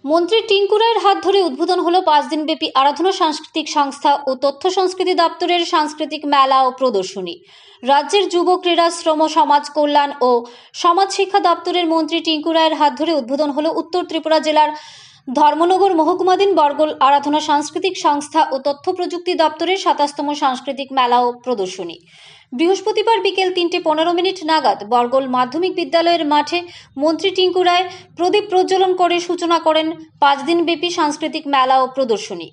মন্ত্রী টিঙ্কু রায়ের হাত ধরে উদ্বোধন হলো 5 দিনব্যাপী আরাধনা সাংস্কৃতিক সংস্থা ও তথ্য সংস্কৃতি দপ্তরের সাংস্কৃতিক মেলা ও প্রদর্শনী। রাজ্যের যুব ক্রীড়া, শ্রম, সমাজ কল্যাণ ও সমাজ শিক্ষা দপ্তরের মন্ত্রী টিঙ্কু রায়ের হাত ধরে উদ্বোধন হলো উত্তর ত্রিপুরা জেলার ধর্মনগর মহকুমাধীন বরগল আরাধনা সাংস্কৃতিক সংস্থা ও তথ্য প্রযুক্তি দপ্তরের 27তম সাংস্কৃতিক মেলা ও প্রদর্শনী। বৃহস্পতিবার বিকেল 3:15 নাগাদ বরগল মাধ্যমিক বিদ্যালয়ের মাঠে মন্ত্রী টিঙ্কু রায় প্রদীপ প্রজ্বলন করে সূচনা করেন 5 দিনব্যাপী সাংস্কৃতিক মেলা ও প্রদর্শনী,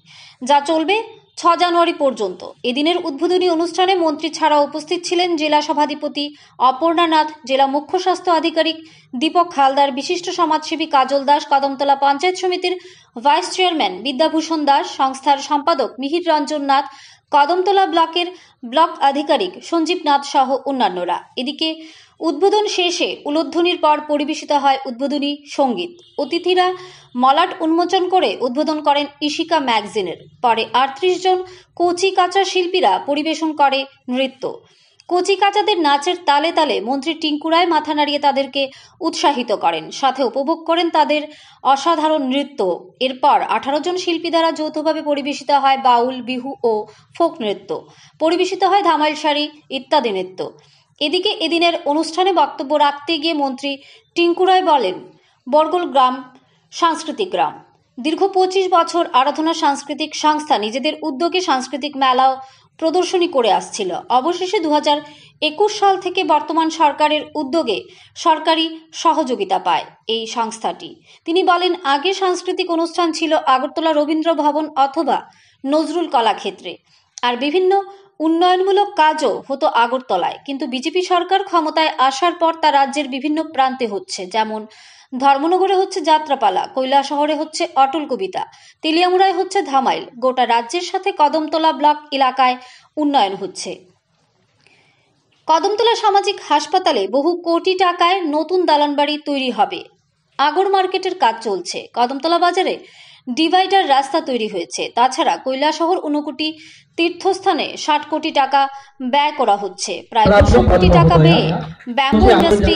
যা চলবে 6 জানুয়ারি পর্যন্ত। এদিনের উদ্বোধনী অনুষ্ঠানে মন্ত্রী ছাড়াও উপস্থিত ছিলেন জেলা সভাধিপতি অপর্ণা নাথ, জেলা মুখ্য স্বাস্থ্য আধিকারিক দীপক হালদার, বিশিষ্ট সমাজসেবী কাজল দাস, কদমতলা পঞ্চায়েত সমিতির ভাইস চেয়ারম্যান বিদ্যাভূষণ দাস, সংস্থার সম্পাদক মিহির রঞ্জন নাথ, কদমতলা ব্লকের ব্লক আধিকারিক সঞ্জীব নাথ সহ অন্যান্যরা। এদিকে উদ্বোধন শেষে উলুধ্বনির পর পরিবেশিত হয় উদ্বোধনী সঙ্গীত। অতিথিরা মলাট উন্মোচন করে উদ্বোধন করেন ইশিকা ম্যাগাজিনের। পরে 38 জন কচি কাঁচা শিল্পীরা পরিবেশন করে নৃত্য। কচি কাঁচাদের নাচের তালে তালে মন্ত্রী টিঙ্কু রায় মাথা নাড়িয়ে তাদেরকে উৎসাহিত করেন, সাথে উপভোগ করেন তাদের অসাধারণ নৃত্য। এরপর 18 জন শিল্পী দ্বারা যৌথভাবে পরিবেশিত হয় বাউল, বিহু ও ফোক নৃত্য, পরিবেশিত হয় ধামাইল শাড়ি ইত্যাদি নৃত্য। এদিকে এদিনের অনুষ্ঠানে বক্তব্য রাখতে গিয়ে মন্ত্রী টিঙ্কু রায় বলেন, বরগল গ্রাম সাংস্কৃতিক গ্রাম। দীর্ঘ 25 বছর আরাধনা সাংস্কৃতিক সংস্থা নিজেদের উদ্যোগে সাংস্কৃতিক মেলা প্রদর্শনী করে আসছিল। অবশেষে 2021 সাল থেকে বর্তমান সরকারের উদ্যোগে সরকারি সহযোগিতা পায় এই সংস্থাটি। তিনি বলেন, আগে সাংস্কৃতিক অনুষ্ঠান ছিল আগরতলা রবীন্দ্র ভবন অথবা নজরুল কলাক্ষেত্রে, আর বিভিন্ন উন্নয়নমূলক কাজও হতো আগরতলায়। কিন্তু বিজেপি সরকার ক্ষমতায় আসার পর তা রাজ্যের বিভিন্ন প্রান্তে হচ্ছে, যেমন ধর্মনগরে হচ্ছে যাত্রাপালা, কৈলাসহরে হচ্ছে অটল কবিতা, তেলিয়ামুড়ায় হচ্ছে ধামাইল। গোটা রাজ্যের সাথে কদমতলা ব্লক এলাকায় উন্নয়ন হচ্ছে। কদমতলা সামাজিক হাসপাতালে বহু কোটি টাকায় নতুন দালানবাড়ি তৈরি হবে। আগর মার্কেটের কাজ চলছে। কদমতলা বাজারে ডিভাইডার রাস্তা তৈরি হয়েছে। তাছাড়া কৈলাসহর 59 তীর্থস্থানে 60 কোটি টাকা ব্যয় করা হচ্ছে। প্রায় 200 কোটি টাকা ব্যয়ে ব্যাম্বু ইন্ডাস্ট্রি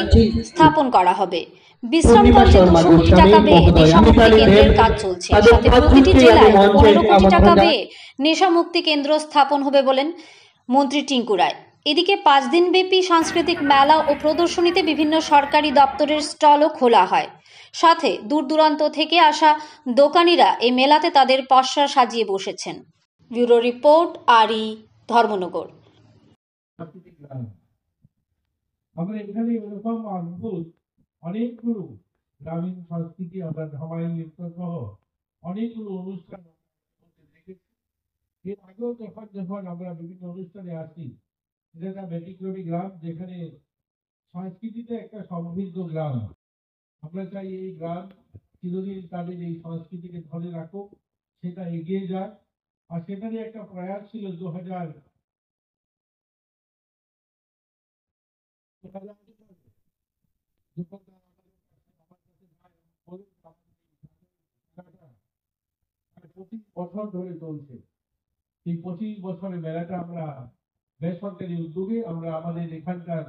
স্থাপন করা হবে। বিশ্রামগঞ্জে 200 কোটি টাকা ব্যয়ে নেশামুক্তি কেন্দ্রের কাজ চলছে। সাথে প্রতিটি জেলায় 15 কোটি টাকা ব্যয়ে নেশামুক্তি কেন্দ্র স্থাপন হবে বলেন মন্ত্রী টিঙ্কু রায়। এদিকে 5 দিনব্যাপী সাংস্কৃতিক মেলা ও প্রদর্শনীতে বিভিন্ন সরকারি দপ্তরের স্টলও খোলা হয়। সাথে দূর দূরান্ত থেকে আসা দোকানিরা এই মেলাতে তাদের পসরা সাজিয়ে বসেছেন। ব্যুরো রিপোর্ট, আরই, ধর্মনগর। আমরা এখানে এরকম অদ্ভুত অনেকগুলো গ্রামীণ সংস্কৃতি আমরা ধামাইল নৃত্য সহ অনেকগুলো অনুষ্ঠান দেখেছি। এর আগেও যখন আমরা বিভিন্ন অনুষ্ঠানে আসি, এটা একটা ব্যতিক্রমী গ্রাম, যেখানে সংস্কৃতিতে একটা সমৃদ্ধ গ্রাম। আমরা চাই এই গ্রাম চিরদিন তাদের এই সংস্কৃতিকে ধরে রাখুক, সেটা এগিয়ে যাক। আর সেটারই একটা প্রয়াস ছিল 2000 25 বছর ধরে চলছে। এই 25 বছরের মেলাটা আমরা বেসরকারি উদ্যোগে আমরা আমাদের এখানকার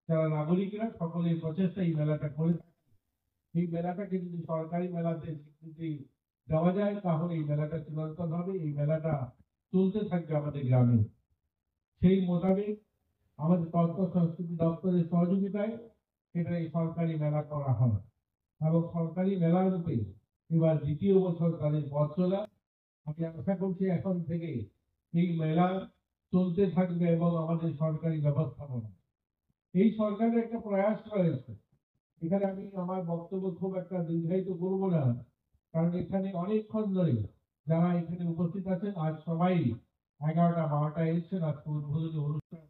যারা নাগরিকরা সকলের প্রচেষ্টা এই মেলাটা করে থাকি। এই মেলাটাকে যদি সরকারি মেলাতে স্বীকৃতি দেওয়া যায়, তাহলে এই মেলাটা চিরন্তন হবে। এই মেলাটা চলতে থাকবে আমাদের গ্রামে। সেই মোতাবেক আমাদের তথ্য সংস্কৃতি দপ্তরের সহযোগিতায় এটা এই সরকারি মেলা করা হয় এবং সরকারি মেলা রূপে এবার 2য় বছর তাদের পথ চলা। আমি আশা করছি এখন থেকে এই মেলা চলতে থাকবে এবং আমাদের সরকারি ব্যবস্থাপনা, এই সরকারের একটা প্রয়াস রয়েছে। এখানে আমি আমার বক্তব্য খুব একটা দীর্ঘায়িত করব না, কারণ এখানে অনেকক্ষণ ধরে যারা এখানে উপস্থিত আছেন, আজ সবাই 11টা 12টা এসছেন। আজকে উদ্বোধনী অনুষ্ঠান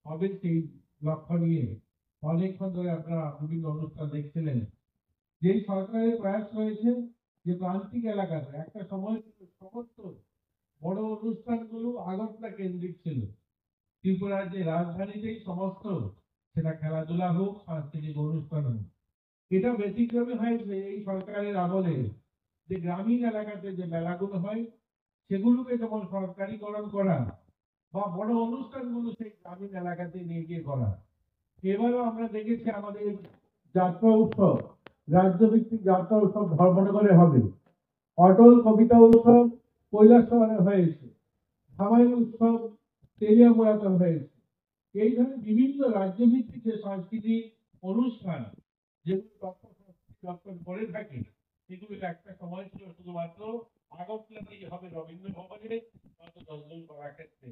হবে সেই লক্ষ্য নিয়ে অনেকক্ষণ ধরে আপনারা বিভিন্ন অনুষ্ঠান দেখছিলেন। যেই সরকারের প্রয়াস রয়েছে যে প্রান্তিক এলাকাতে একটা সময় সমস্ত বড় অনুষ্ঠানগুলো আগরতলা কেন্দ্রিক ছিল। ত্রিপুরার যে রাজধানীতেই সমস্ত, সেটা খেলাধুলা হোক, সাংস্কৃতিক অনুষ্ঠান হোক। এটা ব্যতিক্রমী হয়েছে এই সরকারের আমলে, যে গ্রামীণ এলাকাতে যে মেলাগুলো হয় সেগুলোকে যেমন সরকারিকরণ করা বা বড় অনুষ্ঠানগুলো সেই গ্রামীণ এলাকাতে নিয়ে গিয়ে করা। এবারও আমরা দেখেছি আমাদের যাত্রা উৎসব, রাজ্যভিত্তিক যাত্রা উৎসব ধর্মনগরে হবে। অটল কবিতা উৎসব কৈলাসহরে হয়েছে, ধামাই উৎসব তেলিয়ামুড়াতে হয়েছে। এই ধরনের বিভিন্ন রাজ্যভিত্তিক যে সাংস্কৃতিক অনুষ্ঠান যেগুলো দপ্তর করে থাকে, সেগুলো একটা সময় ছিল শুধুমাত্র আগরতলাতেই হবে রবীন্দ্র ভবনে হয়তো 10 জন কলাক্ষেত্রে।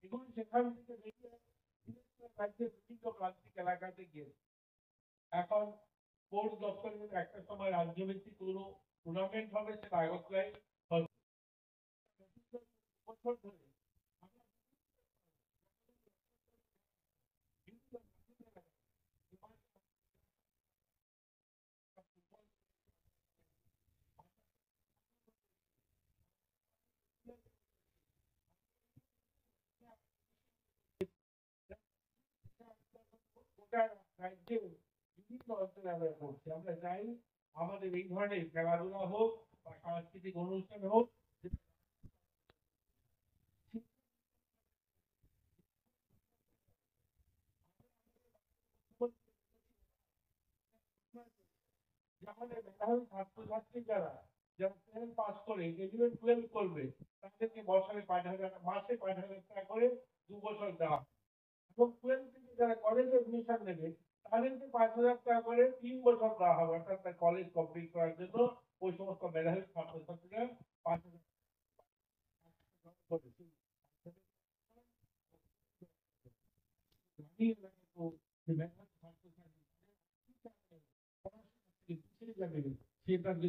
এবং সেখান থেকে বেরিয়ে রাজ্যের বিভিন্ন প্রান্তিক এলাকাতে গিয়ে এখন স্পোর্টস দপ্তরের একটা সময় রাজ্যভিত্তিক কোনো টুর্নামেন্ট হবে, সেটা আগরতলায় হচ্ছে। বছর ধরে আমরা বিভিন্ন গোটা রাজ্যের বিভিন্ন অঞ্চলে আমরা করছি। আমরা চাই আমাদের এই ধরনের খেলাধুলা হোক বা সাংস্কৃতিক অনুষ্ঠান হোক, আমাদের মেধাবী ছাত্রছাত্রী যারা যারা 10 পাস করে 11 12 করবে, তাদেরকে বছরে 5,000 মাসে 5,000 টাকা করে 2 বছর দেওয়া হয়। এবং 12 থেকে যারা কলেজে এডমিশন নেবে, তাদেরকে 5,000 টাকা করে 3 বছর দেওয়া হবে, অর্থাৎ তার কলেজ কমপ্লিট করার জন্য ওই সমস্ত মেধাবী ছাত্রছাত্রীরা 5,000 করে গ্রামীণ এলাকায় তো যে মেধাবী ছাত্রছাত্রী পড়াশোনা থেকে পিছিয়ে যাবে, সেটা যদি